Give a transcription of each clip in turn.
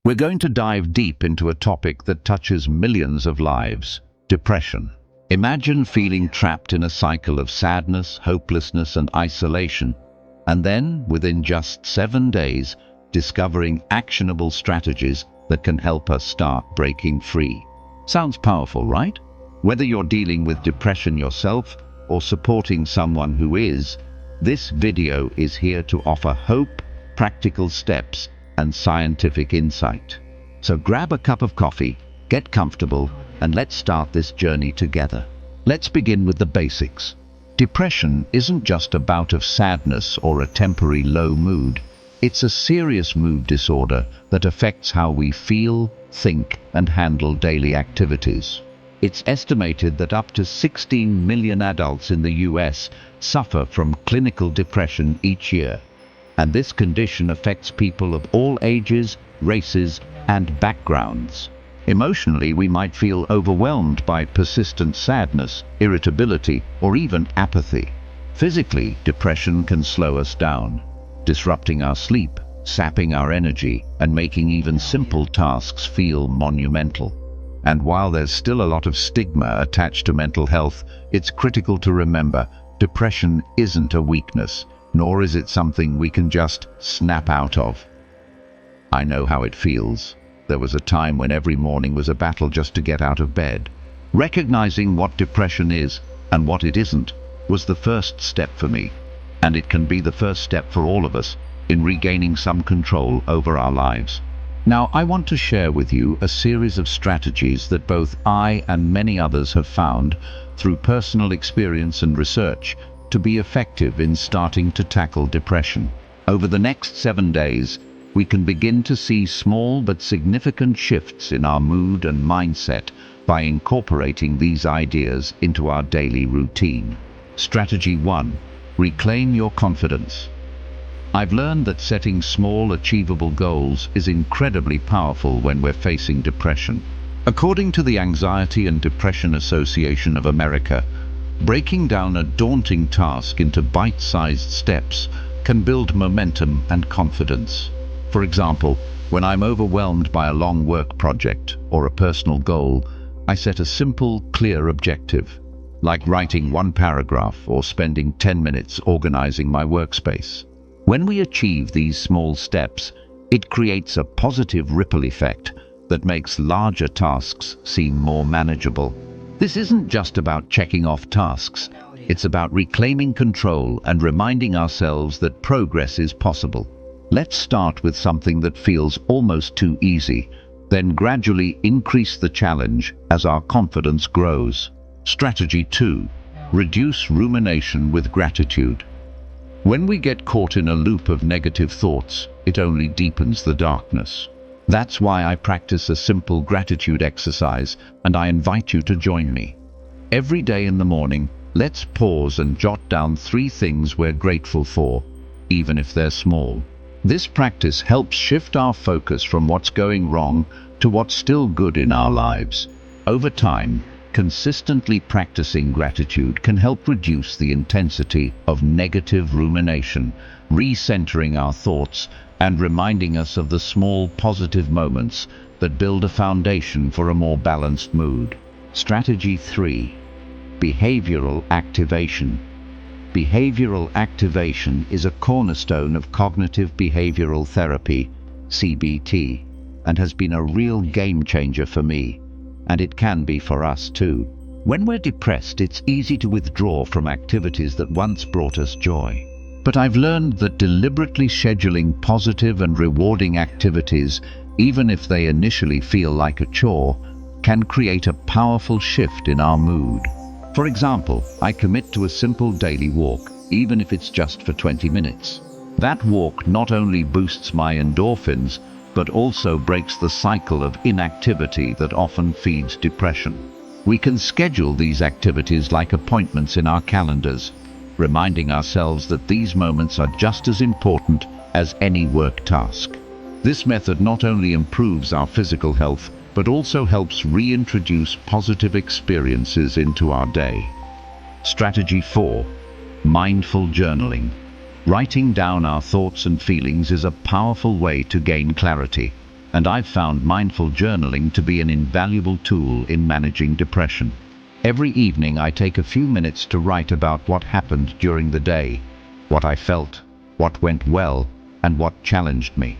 We're going to dive deep into a topic that touches millions of lives: depression. Imagine feeling trapped in a cycle of sadness, hopelessness, and isolation, and then, within just 7 days, discovering actionable strategies that can help us start breaking free. Sounds powerful, right? Whether you're dealing with depression yourself or supporting someone who is, this video is here to offer hope, practical steps, and scientific insight. So grab a cup of coffee, get comfortable, and let's start this journey together. Let's begin with the basics. Depression isn't just a bout of sadness or a temporary low mood. It's a serious mood disorder that affects how we feel, think, and handle daily activities. It's estimated that up to 16 million adults in the US suffer from clinical depression each year. And this condition affects people of all ages, races, and backgrounds. Emotionally, we might feel overwhelmed by persistent sadness, irritability, or even apathy. Physically, depression can slow us down, disrupting our sleep, sapping our energy, and making even simple tasks feel monumental. And while there's still a lot of stigma attached to mental health, it's critical to remember depression isn't a weakness, nor is it something we can just snap out of. I know how it feels. There was a time when every morning was a battle just to get out of bed. Recognizing what depression is and what it isn't was the first step for me, and it can be the first step for all of us in regaining some control over our lives. Now, I want to share with you a series of strategies that both I and many others have found, through personal experience and research, to be effective in starting to tackle depression. Over the next 7 days, we can begin to see small but significant shifts in our mood and mindset by incorporating these ideas into our daily routine. Strategy 1. Reclaim your confidence. I've learned that setting small, achievable goals is incredibly powerful when we're facing depression. According to the Anxiety and Depression Association of America, breaking down a daunting task into bite-sized steps can build momentum and confidence. For example, when I'm overwhelmed by a long work project or a personal goal, I set a simple, clear objective, like writing 1 paragraph or spending 10 minutes organizing my workspace. When we achieve these small steps, it creates a positive ripple effect that makes larger tasks seem more manageable. This isn't just about checking off tasks. It's about reclaiming control and reminding ourselves that progress is possible. Let's start with something that feels almost too easy, then gradually increase the challenge as our confidence grows. Strategy 2. Reduce rumination with gratitude. When we get caught in a loop of negative thoughts, it only deepens the darkness. That's why I practice a simple gratitude exercise, and I invite you to join me. Every day in the morning, let's pause and jot down 3 things we're grateful for, even if they're small. This practice helps shift our focus from what's going wrong to what's still good in our lives. Over time, consistently practicing gratitude can help reduce the intensity of negative rumination, recentering our thoughts and reminding us of the small positive moments that build a foundation for a more balanced mood. Strategy 3. Behavioral activation. Behavioral activation is a cornerstone of cognitive behavioral therapy, CBT, and has been a real game changer for me. And it can be for us too. When we're depressed, it's easy to withdraw from activities that once brought us joy. But I've learned that deliberately scheduling positive and rewarding activities, even if they initially feel like a chore, can create a powerful shift in our mood. For example, I commit to a simple daily walk, even if it's just for 20 minutes. That walk not only boosts my endorphins, but also breaks the cycle of inactivity that often feeds depression. We can schedule these activities like appointments in our calendars, reminding ourselves that these moments are just as important as any work task. This method not only improves our physical health, but also helps reintroduce positive experiences into our day. Strategy 4. Mindful journaling. Writing down our thoughts and feelings is a powerful way to gain clarity. and I've found mindful journaling to be an invaluable tool in managing depression. Every evening I take a few minutes to write about what happened during the day, what I felt, what went well, and what challenged me.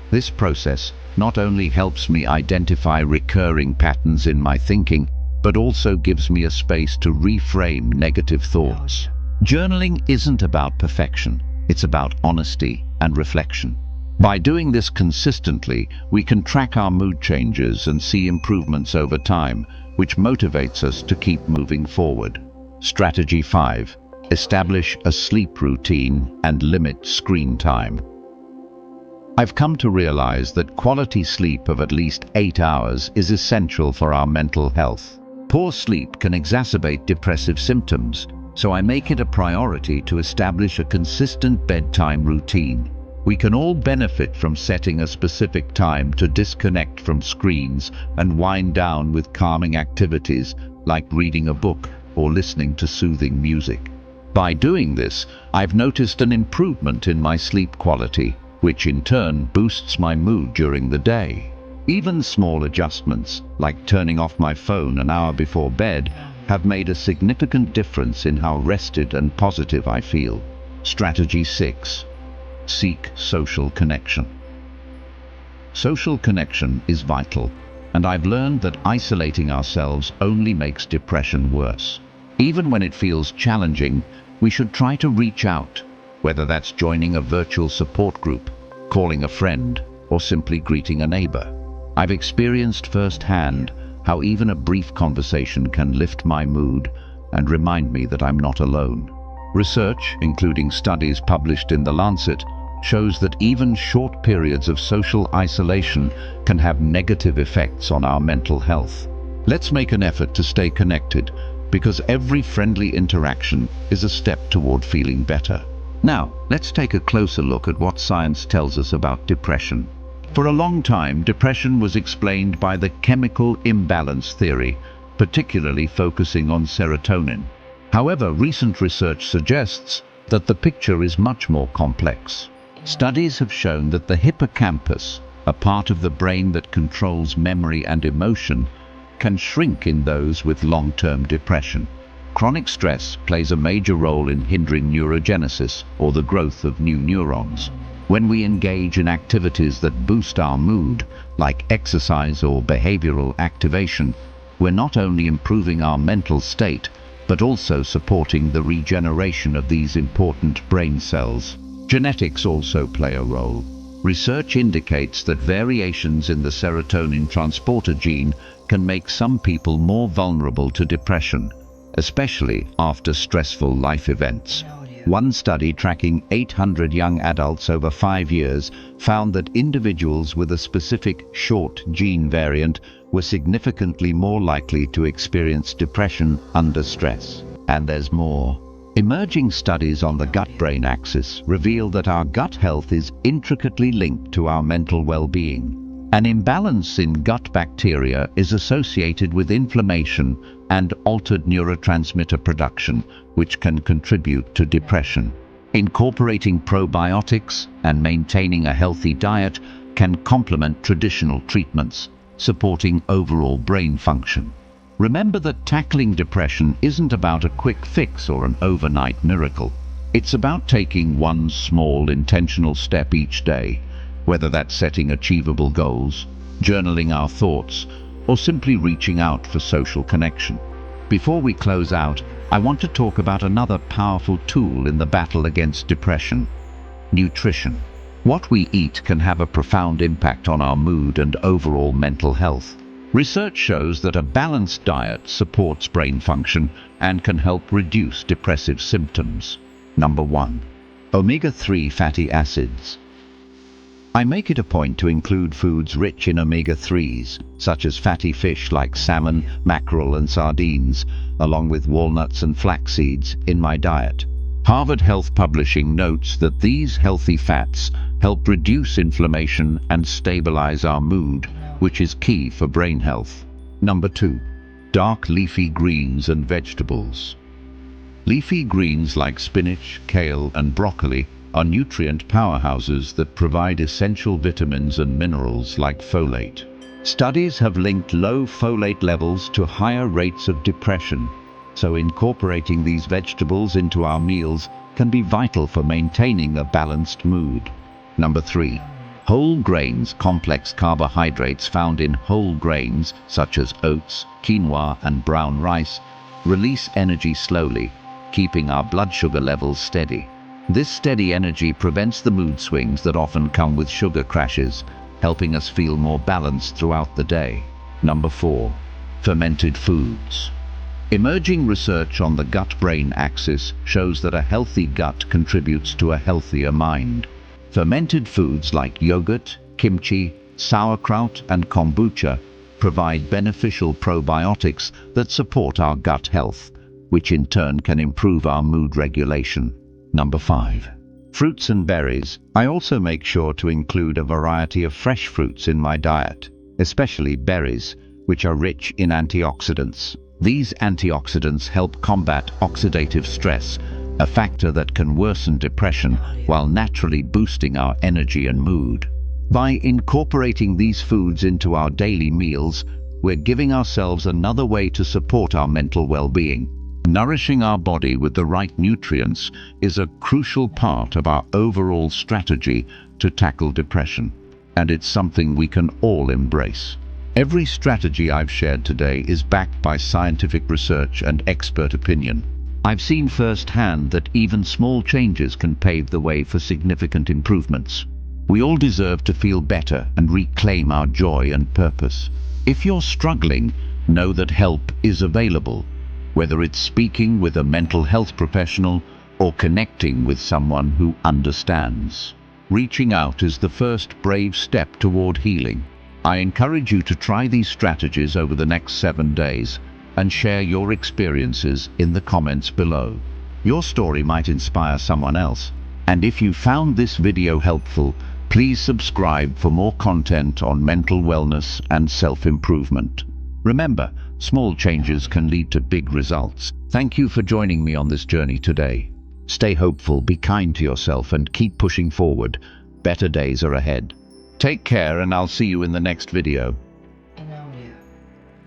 This process not only helps me identify recurring patterns in my thinking, but also gives me a space to reframe negative thoughts. Journaling isn't about perfection, it's about honesty and reflection. By doing this consistently, we can track our mood changes and see improvements over time, which motivates us to keep moving forward. Strategy 5. Establish a sleep routine and limit screen time. I've come to realize that quality sleep of at least 8 hours is essential for our mental health. Poor sleep can exacerbate depressive symptoms, so I make it a priority to establish a consistent bedtime routine. We can all benefit from setting a specific time to disconnect from screens and wind down with calming activities like reading a book or listening to soothing music. By doing this, I've noticed an improvement in my sleep quality, which in turn boosts my mood during the day. Even small adjustments, like turning off my phone an hour before bed, have made a significant difference in how rested and positive I feel. Strategy 6. Seek social connection. Social connection is vital, and I've learned that isolating ourselves only makes depression worse. Even when it feels challenging, we should try to reach out, whether that's joining a virtual support group, calling a friend, or simply greeting a neighbor. I've experienced firsthand how even a brief conversation can lift my mood and remind me that I'm not alone. Research, including studies published in The Lancet, shows that even short periods of social isolation can have negative effects on our mental health. Let's make an effort to stay connected, because every friendly interaction is a step toward feeling better. Now, let's take a closer look at what science tells us about depression. For a long time, depression was explained by the chemical imbalance theory, particularly focusing on serotonin. However, recent research suggests that the picture is much more complex. Studies have shown that the hippocampus, a part of the brain that controls memory and emotion, can shrink in those with long-term depression. Chronic stress plays a major role in hindering neurogenesis, or the growth of new neurons. When we engage in activities that boost our mood, like exercise or behavioral activation, we're not only improving our mental state, but also supporting the regeneration of these important brain cells. Genetics also play a role. Research indicates that variations in the serotonin transporter gene can make some people more vulnerable to depression, especially after stressful life events. One study tracking 800 young adults over 5 years found that individuals with a specific short gene variant were significantly more likely to experience depression under stress. And there's more. Emerging studies on the gut-brain axis reveal that our gut health is intricately linked to our mental well-being. An imbalance in gut bacteria is associated with inflammation and altered neurotransmitter production, which can contribute to depression. Incorporating probiotics and maintaining a healthy diet can complement traditional treatments, supporting overall brain function. Remember that tackling depression isn't about a quick fix or an overnight miracle. It's about taking one small, intentional step each day, whether that's setting achievable goals, journaling our thoughts, or simply reaching out for social connection. Before we close out, I want to talk about another powerful tool in the battle against depression: nutrition. What we eat can have a profound impact on our mood and overall mental health. Research shows that a balanced diet supports brain function and can help reduce depressive symptoms. Number 1. Omega-3 fatty acids. I make it a point to include foods rich in omega-3s, such as fatty fish like salmon, mackerel and sardines, along with walnuts and flax seeds, in my diet. Harvard Health Publishing notes that these healthy fats help reduce inflammation and stabilize our mood, which is key for brain health. Number 2. Dark leafy greens and vegetables. Leafy greens like spinach, kale and broccoli are nutrient powerhouses that provide essential vitamins and minerals like folate. Studies have linked low folate levels to higher rates of depression, so incorporating these vegetables into our meals can be vital for maintaining a balanced mood. Number 3. Whole grains. Complex carbohydrates found in whole grains, such as oats, quinoa, and brown rice, release energy slowly, keeping our blood sugar levels steady. This steady energy prevents the mood swings that often come with sugar crashes, helping us feel more balanced throughout the day. Number 4. Fermented foods. Emerging research on the gut-brain axis shows that a healthy gut contributes to a healthier mind. Fermented foods like yogurt, kimchi, sauerkraut, and kombucha provide beneficial probiotics that support our gut health, which in turn can improve our mood regulation. Number 5. Fruits and berries. I also make sure to include a variety of fresh fruits in my diet, especially berries, which are rich in antioxidants. These antioxidants help combat oxidative stress, a factor that can worsen depression while naturally boosting our energy and mood. By incorporating these foods into our daily meals, we're giving ourselves another way to support our mental well-being. Nourishing our body with the right nutrients is a crucial part of our overall strategy to tackle depression, and it's something we can all embrace. Every strategy I've shared today is backed by scientific research and expert opinion. I've seen firsthand that even small changes can pave the way for significant improvements. We all deserve to feel better and reclaim our joy and purpose. If you're struggling, know that help is available, whether it's speaking with a mental health professional or connecting with someone who understands. Reaching out is the first brave step toward healing. I encourage you to try these strategies over the next 7 days and share your experiences in the comments below. Your story might inspire someone else. And if you found this video helpful, please subscribe for more content on mental wellness and self-improvement. Remember, small changes can lead to big results. Thank you for joining me on this journey today. Stay hopeful, be kind to yourself, and keep pushing forward. Better days are ahead. Take care, and I'll see you in the next video.